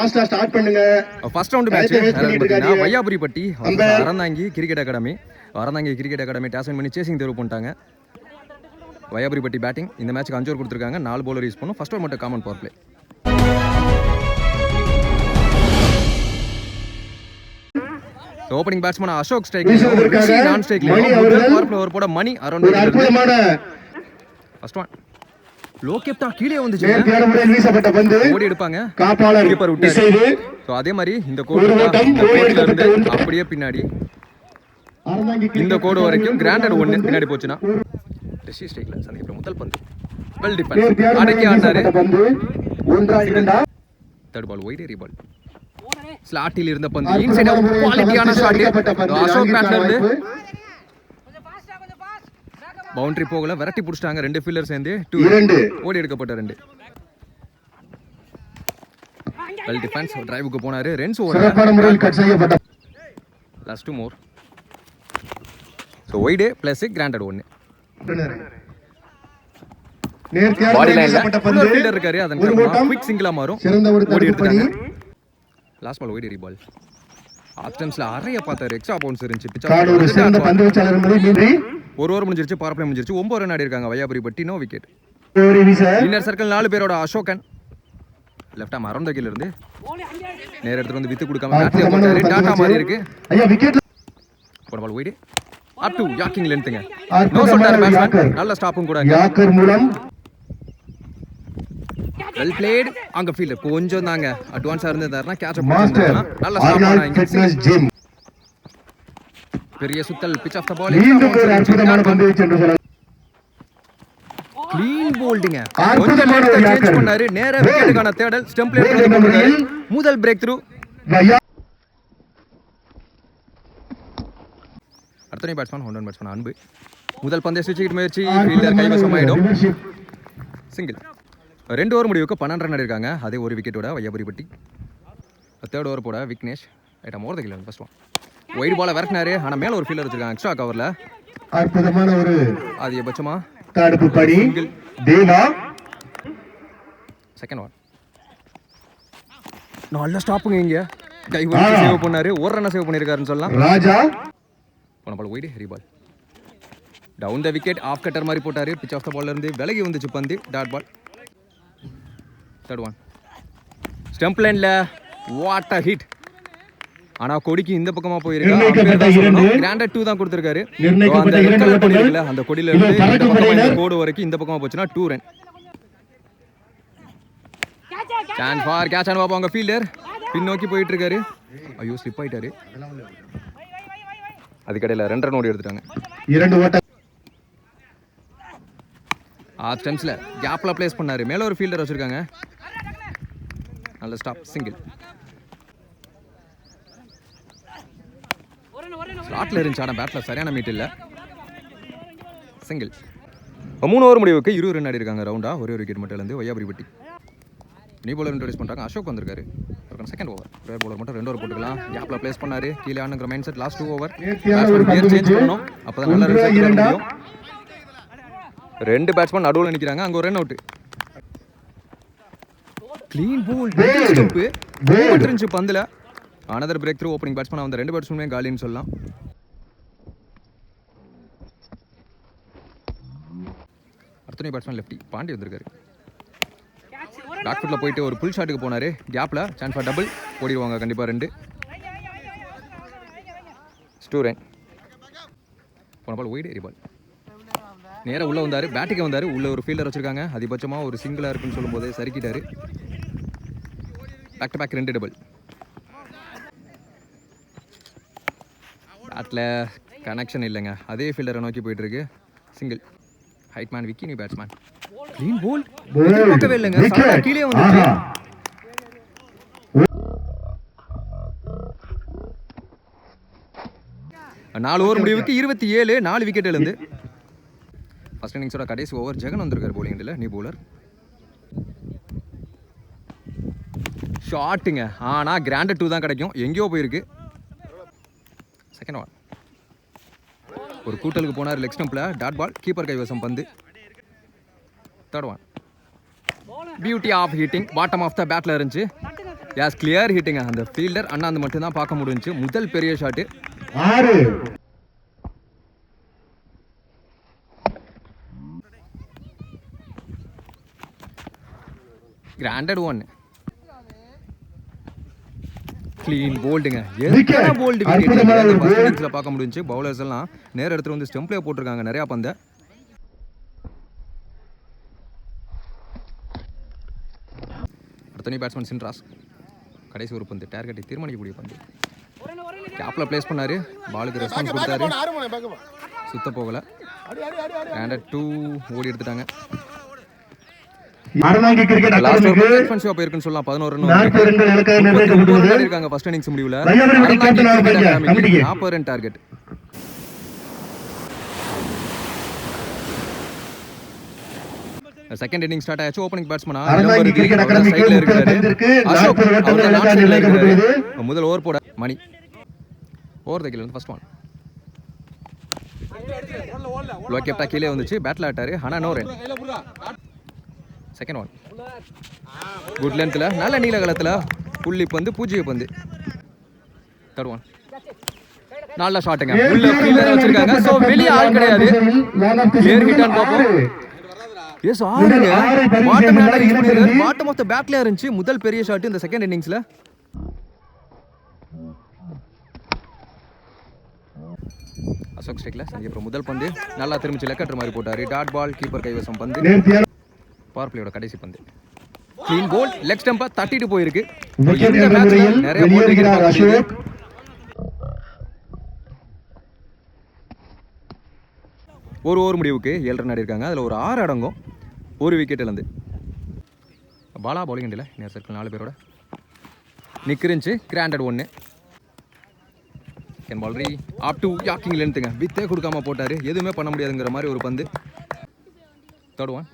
ஃபாஸ்டா ஸ்டார்ட் பண்ணுங்க. First round match பார்த்தீங்கன்னா வையாபுரிப்பட்டி அறந்தாங்கி கிரிக்கெட் அகாடமி டாஸ் பண்ணி சேசிங் தேர்வு பண்ணிட்டாங்க. வையாபுரிப்பட்டி பேட்டிங் இந்த மேட்ச்க்கு 5 ஓவர் கொடுத்துருக்காங்க. 4 பவுலர் யூஸ் பண்ணும். ஃபர்ஸ்ட் ஓவர் மட்டும் common power play. Opening batsman Ashok strike நான் ஸ்ட்ரைக்ல பவர் பிளே ஓவர் போட மணி அரௌண்ட் அற்புதமான ஃபர்ஸ்ட் ஒன் லோ கேப்டா கீழே வந்துச்சு. வீசப்பட்ட பந்து ஓடி எடுப்பாங்க. காப்பாளர் கீப்பர் விட்டாரு. சோ அதே மாதிரி இந்த கோடுல இருந்து அப்படியே பின்னாடி இந்த கோடு வரைக்கும் கிராண்டட் 1 பின்னாடி போச்சுனா டெஸ்ட் ஸ்ட்ரைக்ல சந்திக்கிற முதல் பந்து வெல் டிஃபென்ஸ் அடக்கி ஆடுறாரு. தேர்ட் பால் வைட் ஏரி பால் ஸ்லாட்டில் இருந்த பந்து இன்சைட் குவாலிட்டியான ஷாட். அசோக் பேட்ல இருந்து பவுண்டரி போகல, விரட்டி புடிச்சிட்டாங்க. 2 ஃபீல்டர் சேர்ந்து 2 ஓடி எடுக்கப்பட்ட 2 வெல் டிஃபென்ஸ் டிரைவுக்கு போனாரு. ரன்ஸ் ஓவர் லாஸ்ட் 2 மோர். சோ வைட் பிளஸ் கிராண்டட் 1 பாடி லைன்ல ஒரு ஃபீல்டர் இருக்காரு. அதன் காரணமா குவிக் சிங்கிளா மாறும். ஓடி எடுத்துட்டாங்க. லாஸ்ட் பால் வைட் ஏரி பால் ஆப்ஷன்ஸ்ல அறைய பார்த்தாரு. எக்ஸ்ட்ரா பவுன்ஸ் இருந்துச்சு. ஒரு ஓவர் முடிஞ்சிருச்சு. பவர் பிளே முடிஞ்சிருச்சு. 9 ரன் ஆடி இருக்காங்க Vaiyapuripatti. No wicket. Inner circle 4 பேரோட அசோகன் லெஃப்ட் ஆம் அரௌண்ட் கீழ இருந்து நேரா எடுத்து வந்து வித்து கொடுக்காம பேட்ல போட்டாரு. டாடா மாதிரி இருக்கு. ஐயா விக்கெட். போன ball wide up to yorking லென்த்ங்க. நோ சொல்றாரு பேட்ஸ்மேன். நல்ல ஸ்டாப்பும் கூடங்க. யாக்கர் மூலம் வெல் பிளேட். அங்க ஃபீல்டர் கொஞ்சம் தாங்க அட்வான்ஸா இருந்ததாருன்னா கேட்ச் பண்ணிருந்தாங்க. நல்ல ஸ்டாப் பண்ணாங்க. பெரிய சுத்தல் பிட்ச் ஆஃப் தி பால். அற்புதமான பந்து வீச்சு என்று சொல்லலாம். க்ளீன் போல்டிங்க. கொஞ்சம் லெஃப்ட் சேஞ்ச் பண்ணாரு. நேரா விக்கெட்டுக்கான தேடல். ஸ்டம்ப்ல எடுத்து போறாரு. முதல் பிரேக் த்ரூ. அடுத்த பேட்ஸ்மேன் ஹோண்டன் பேட்ஸ்மேன் அன்பு. முதல் பந்தை சுவிட்ச் முயற்சி. ஃபீல்டர் கைவசம் ஆயிடும். சிங்கிள். 2 ஓவர் முடிவுக்கு 12 ரன் அடிருக்காங்க. அதே ஒரு விக்கெட்டோட வையாபுரிப்பட்டி. தேர்ட் ஓவர் போட விக்னேஷ் ரைட்டா மோர் த கிலர். ஃபர்ஸ்ட் ஒன் வைட் பால விரட்டினாரு. ஆனா மேல ஒரு ஃபீல்டர் வச்சிருக்காங்க எக்ஸ்ட்ரா கவர்ல. அற்புதமான ஒரு அதிகபட்சமா தடுப்பு படி தேவா. செகண்ட் ஒன் நல்ல ஸ்டாப்புங்க. இங்க கை வச்சு சேவ் பண்ணாரு. ஒரு ரன் சேவ் பண்ணிருக்காருன்னு சொல்லலாம். ராஜா போன பால் வைட் ஹெரி ball down the wicket. Off cutter மாதிரி போட்டாரு. பிட்ச் ஆஃப் த பால்ல இருந்து விலகி வந்துச்சு பந்து. Dot ball. Third one stump லைன்ல வாட் அ ஹிட். ஆனா கொடிக்கு இந்த பக்கமா போயிருக்கு. கிராண்டட் 2 தான் கொடுத்திருக்காரு. அந்த ரெட் கலர் கொடி இருக்குல அந்த கொடியில இருந்து இந்த பக்கமா இந்த கோடு வரைக்கும் இந்த பக்கமா போச்சுனா 2 run. Chance for catch on பாப்பா. அங்க ஃபீல்டர் பின்னோக்கி போயிட்டு இருக்காரு. ஐயோ ஸ்லிப் ஆயிட்டாரு. அதுக்கடையில 2 ரன் ஓடி எடுத்துட்டாங்க. 2 ஓட்ட ஆஃப் ஸ்டம்ப்ஸ்ல கேப்ல பிளேஸ் பண்ணாரு. மேல ஒரு ஃபீல்டர் வச்சிருக்காங்க. நல்ல ஸ்டாப். சிங்கிள். ஸ்லாட்ல இருந்துச்சு. ஆனா பேட்ல சரியான மீட் இல்ல. சிங்கிள். 3 ஓவர் முடிவுக்கு 20 ரன் ஆடி இருக்காங்க. ரவுண்டா ஒரே ஒரு விக்கெட் மட்டும் இருந்து வையாபுரிப்பட்டி. நியூ பவுலர் இன்ட்ரோடியூஸ் பண்றாங்க. அசோக் வந்திருக்காரு. செகண்ட் ஓவர் ரேர் பவுலர் மட்டும் 2 ஓவர் போட்டுக்கலாம். கேப்ல பிளேஸ் பண்ணாரு. கீழே ஆனுங்கிற mind set. Last 2 over batsman change பண்ணனும். அப்பதான் நல்ல ரிசல்ட் வர முடியும். 2 பேட்ஸ்மேன் நடுவுல நிக்கறாங்க. அங்க ஒரு ரன் அவுட். க்ளீன் போல். ஸ்டம்ப் போட்ருச்சு பந்துல. another break through. Opening batsman அந்த 2 பேட்ஸ்மேனுமே காலின்னு சொல்லலாம். அடுத்த பேட்ஸ்மேன் லெஃப்டி பாண்டி வந்திருக்காரு. பேக் ஃபுட்ல போயிட்டு ஒரு புல் ஷாட்டுக்கு போனாரு. கேப்ல சான்ஸ் ஃபார் டபுள். ஓடிடுவாங்க கண்டிப்பா 2. 2 ரன். போன பால் வைட் ஏரி பால். நேரா உள்ள வந்தாரு. பேட்டிங் வந்தாரு. உள்ள ஒரு ஃபீல்டர் வச்சிருக்காங்க. அதிகபட்சமா ஒரு சிங்கிளா இருக்குன்னு சொல்லும்போது சறுக்கிட்டாரு. Back to back 2 double. பேட்ல கனெக்ஷன் இல்லைங்க. அதே ஃபீல்டரை நோக்கி போயிட்டு இருக்கு. சிங்கிள். ஹைட் மேன் விக்கி. New batsman clean bowled. பார்க்கவே இல்லைங்க. கீழே வந்துச்சு. நாலு ஓவர் முடிவுக்கு 27. 4 விக்கெட் இழந்து ஃபர்ஸ்ட் இன்னிங்ஸோட கடைசி ஓவர் ஜெகன் வந்திருக்காரு போலிங்கில். New bowler. ஷாட்டுங்க. ஆனா கிராண்டட் 2 தான் கிடைக்கும். எங்கேயோ போயிருக்கு. செகண்ட் ஒன் ஒரு கூட்டலுக்கு போனார். லெக் ஸ்டம்ப்ல டாட் பால். கீப்பர் கைவசம் பந்து. Third one beauty of hitting. Bottom of the பேட்ல இருந்துச்சு. யாஸ் கிளியர் ஹிட்டிங்க. அந்த ஃபீல்டர் அண்ணாந்து மட்டும் தான் பார்க்க முடிஞ்சுச்சு. முதல் பெரிய ஷாட்டு. 6 கிராண்டட் 1 க்ளீன் போல்டுங்க. Wicket. எத்தனை போல்டு அற்புதமான ஒரு விக்கெட் goal. இன்னிங்ஸ்ல பார்க்க முடிஞ்சுச்சு. பவுலர்ஸ் எல்லாம் நேர எடுத்துட்டு வந்து ஸ்டெம்ப்லயே போட்டிருக்காங்க நிறைய பந்த. அடுத்த பேட்ஸ்மேன் சின்ராஸ். கடைசி ஒரு பந்து டார்கெட்டை தீர்மானிக்கக்கூடிய பந்து. கேப்ல பிளேஸ் பண்ணாரு. பாலுக்கு ரெஸ்பான்ஸ் கொடுத்தாரு. சுத்த போகல. கிராண்டட் 2 ஓடி எடுத்துட்டாங்க. அறந்தாங்கி கிரிக்கெட் லாஸ்ட் அகாடமிக்கு ஓவர் எக்ஸ்பென்சிவா போயிருக்குன்னு சொல்லலாம். 11 ரன் 40 ரன்கள் இலக்காக நிர்ணயிக்கப்பட்டுள்ளது. இருக்காங்க ஃபர்ஸ்ட் இன்னிங்ஸ் முடிவுல. வையாபுரி கேப்டன் ஆஃப் இந்தியா கமிட்டிக்கு 40 run target. Second inning start ஆச்சு. ஓப்பனிங் பேட்ஸ்மனா அறந்தாங்கி கிரிக்கெட் அகாடமிக்கு சைடுல 30 இருக்காரு. பந்திற்கு அசோக் 40 ஓட்டங்கள் அவர் இலக்காக நான் நிர்ணயிக்கப்பட்டுள்ளது. முதல் ஓவர் போட மணி ஓவர் த கில் ஃபர்ஸ்ட் ஒன். லோ கேப்டா கீழே வந்துச்சு. பேட்ல ஆட்டாரு. ஆனா no run. Second one good லென்த்ல நல்ல நீல கலத்துல புள்ளி பந்து பூஜ்ஜிய பந்து. தேர்ட் ஒன் நல்ல ஷாட்டுங்க. உள்ள ஃபீல்டர் வச்சிருக்காங்க. சோ வெளிய ஆள் கிடையாது. கிளியர் ஹிட் ஆன் பாப்போம். எஸ் ஆறுங்க. பாட்டம் ஹேண்டர் யூஸ் பண்ணிருக்காரு. பாட்டம் ஆஃப் தி பேக்ல இருந்துச்சு முதல் பெரிய ஷாட் இந்த செகண்ட் இன்னிங்ஸ்ல. அசோக் ஸ்ட்ரைக்ல அப்புறம் முதல் பந்து நல்லா திரும்பிச்சு லெக்கட்டர் மாதிரி போட்டாரு. டாட் பால் கீப்பர் கைவசம் பந்து. நேர்த்தியான பவர் பிளேயோட கடைசி பந்து. க்ளீன் போல் லெக் ஸ்டம்பா தட்டிட்டு போயிருக்கு. விக்கெட் இந்த என்ற மேட்ச்ல முறையில் நிறைய போல் வெளியேறுகிறார் அசோக். ஒரு ஓவர் முடிவுக்கு 7 ரன் ஆடிருக்காங்க. அதில் ஒரு 6 அடங்கும். ஒரு விக்கெட் இழந்து. பாலா பவுலிங் அண்டில் நேர் சர்க்கிள் 4 பேரோட நிற்கிருந்துச்சு. கிராண்டட் 1 கேன் பால் ரீ அப் டு யாக்கிங் லென்த்துங்க. வித்தே கொடுக்காம போட்டார். எதுவுமே பண்ண முடியாதுங்கிற மாதிரி ஒரு பந்து. தேர்ட் ஒன்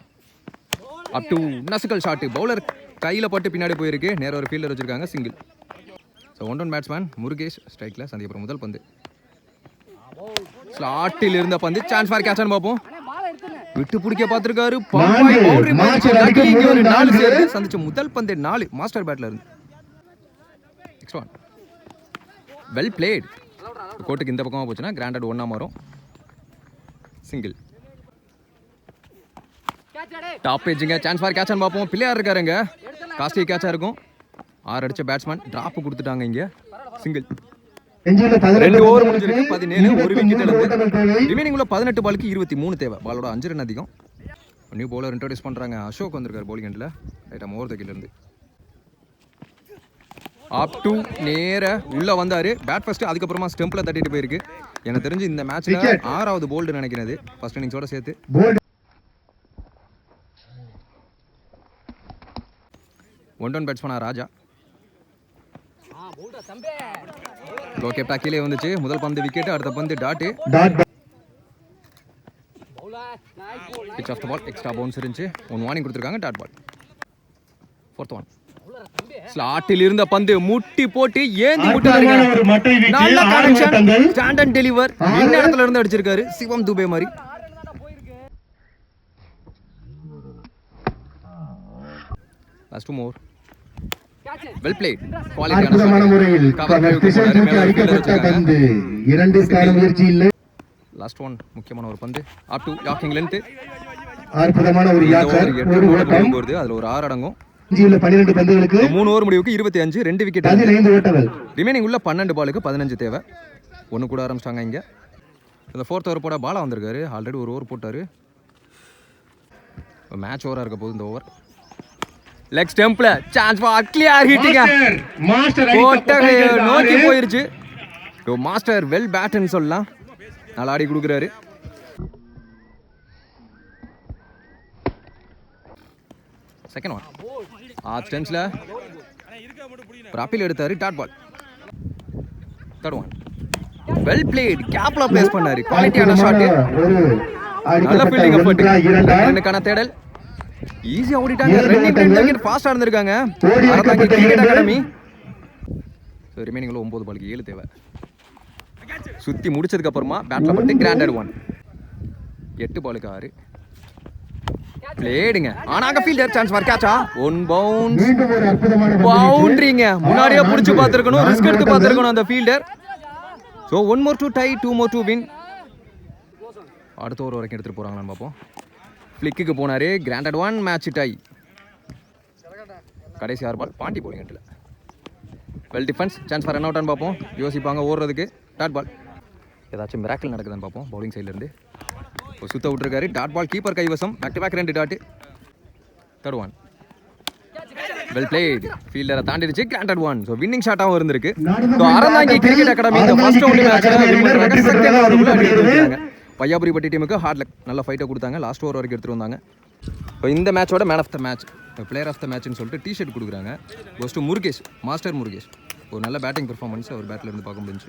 அப் டு நசுக்கல் ஷாட்டு. பவுலர் கையில் பட்டு பின்னாடி போயிருக்கு. நேர ஒரு ஃபீல்டர் வச்சிருக்காங்க. சிங்கிள். ஸோ 1 பேட்ஸ்மேன் முருகேஷ் ஸ்ட்ரைக்கில் சந்திக்கப்புறம் முதல் பந்து. ஸ்லாட்டில் இருந்த பந்து சான்ஸ் ஃபார் கேட்ச் பார்ப்போம். விட்டு பிடிக்க பார்த்திருக்காரு. பவுண்டரி ஒரு 4 சேர்த்து சந்திச்ச முதல் பந்து 4 மாஸ்டர் பேட்ல இருந்து. Next one well played. கோட்டுக்கு இந்த பக்கமா போச்சுன்னா கிராண்டட் 1 மாறும். சிங்கிள். டாப் பேஜிங்க சான்ஸ் ஃபார் கேட்ச் பார்ப்போம். பிள்ளையார் இருக்காருங்க. காஸ்ட்லி கேட்சா இருக்கும். 6 அடிச்ச பேட்ஸ்மேன் டிராப் கொடுத்துட்டாங்க இங்க. சிங்கிள். 2 ஓவர் முடிஞ்சிருக்கு. 17 ஒரு விக்கெட் இழந்து. ரிமைனிங் உள்ள 18 பாலுக்கு 23 தேவை. பாலோட 5 ரன் அதிகம். நியூ பவுலர் இன்ட்ரோடியூஸ் பண்றாங்க. அசோக் வந்திருக்காரு பவுலிங் எண்ட்ல. ரைட்டா ஓவர் த கில் இருந்து அப் டு நேர உள்ள வந்தாரு. பேட் ஃபர்ஸ்ட் அதுக்கப்புறமா ஸ்டெம்ப்ல தட்டிட்டு போயிருக்கு. எனக்கு தெரிஞ்சு இந்த மேட்ச்ல 6வது போல்டு நினைக்கிறது ஃபர்ஸ்ட் இன்னிங்ஸோட சேர்த்து. ஒன் டவுன் பேட்ஸ்மேனா ராஜா. லோ கேப்டா கீழே வந்துச்சு. முதல் பந்து விக்கெட். அடுத்த பந்து dot. Pitch off the ball extra bounce இருந்துச்சு. 1 வார்னிங் கொடுத்துருக்காங்க. Dot ball. ஃபோர்த் ஒன் ஸ்லாட்டில் இருந்த பந்து முட்டி போட்டு ஏந்தி விட்டாருங்க. நல்ல கனெக்ஷன். Stand and deliver. இந்த இடத்துல இருந்து அடிச்சிருக்காரு சிவம் துபே மாதிரி. Last 2 more. Well played. அற்புதமான முறையில் திசை நோக்கி அடிக்கப்பட்ட பந்து. 2க்கான முயற்சி இல்லை. லாஸ்ட் ஒன் முக்கியமான ஒரு பந்து. அப் டு யாக்கிங் லென்த். அற்புதமான ஒரு யாக்கர். ஒரு ஓட்டம். அதுல ஒரு 6 அடங்கும். 12 பந்துகளுக்கு 3 ஓவர் முடிவுக்கு 25 2 விக்கெட். 15 ஓட்டங்கள். ரிமைனிங் உள்ள 12 பாலுக்கு 15 தேவை. 1 கூட ஆரம்பிச்சிட்டாங்க இங்க. இந்த 4th ஓவர் போட பாலா வந்திருக்காரு. ஆல்ரெடி ஒரு ஓவர் போட்டாரு. மேட்ச் ஓவரா இருக்க போகுது இந்த ஓவர். லெக் ஸ்டெம்ப்ல chance for clear hitting. Master நோக்கி போயிருச்சு. மாஸ்டர் வெல் பேட்னு சொல்லலாம். நல்லா ஆடி கொடுக்குறாரு. செகண்ட் ஒன் ஆஃப் ஸ்டெம்ஸ்ல ஒரு அப்பீல் எடுத்தாரு. Dot ball. Third one well played. கேப்ல பிளேஸ் பண்ணாரு. குவாலிட்டியான ஷாட். நல்ல ஃபீல்டிங் எஃபோர்ட். ரெண்டுக்கான தேடல். ஈஸியா ஓடிட்டாங்க. ரன்னிங் டைம் ஃபாஸ்டா இருந்திருக்காங்க. Cricket academy. சோ ரிமைனிங் உள்ள 9 பாலுக்கு 7 தேவை. சுத்தி முடிச்சதுக்கு அப்புறமா பேட்ல பட்டு கிராண்டட் 1. 8 பாலுக்கு 6. பிளேடுங்க ஆனாங்க ஃபீல்டர் சான்ஸ் ஃபார் கேட்சா ஒன் பவுன்ஸ் மீண்டும் ஒரு அற்புதமான பந்து வீச்சு. பவுண்டரிங்க முன்னாடியே புடிச்சு பார்த்திருக்கணும் ரிஸ்க் எடுத்து பார்த்திருக்கணும் அந்த fielder so 1 more to tie 2 more to win அடுத்த ஓவர் வரைக்கும் எடுத்துட்டு போறாங்களான்னு பார்ப்போம் ஃபிளிக்கு போனாரு கிராண்டட் 1 மேட்ச் டை கடைசி 6 பால் பாண்டி போலிங் எட்டில் well defence chance for run அவுட்டான்னு பார்ப்போம் யோசிப்பாங்க ஓடுறதுக்கு டாட் பால் ஏதாச்சும் மிராக்கிள் நடக்குதுன்னு பார்ப்போம் பவுலிங் சைட்லேருந்து இப்போ சுத்த விட்டுருக்காரு டாட் பால் கீப்பர் கைவசம் back to back 2 dot third one well played ஃபீல்டரை தாண்டிடுச்சு கிராண்டட் 1 ஸோ வின்னிங் ஷாட்டாகவும் இருந்திருக்கு ஸோ அறந்தாங்கி கிரிக்கெட் அகாடமி இந்த ஃபர்ஸ்ட் ரவுண்ட் மேட்ச்ல வின் பண்றாங்க செகண்ட் ரவுண்டுக்குள்ள அடி எடுத்துட்டாங்க பையாபுரிப்பட்டி டீமுக்கு ஹார்ட் லக் நல்ல ஃபைட்டை கொடுத்தாங்க லாஸ்ட் ஓவர் வரைக்கும் எடுத்துட்டு வந்தாங்க இப்போ இந்த மேட்சோட man of the match player of the மேட்ச்னு சொல்லிட்டு டிஷர்ட் கொடுக்குறாங்க goes to Murugesh master Murugesh ஒரு நல்ல பேட்டிங் பெர்ஃபார்மன்ஸ் அவர் பேட்டில் இருந்து பார்க்க முடிஞ்சு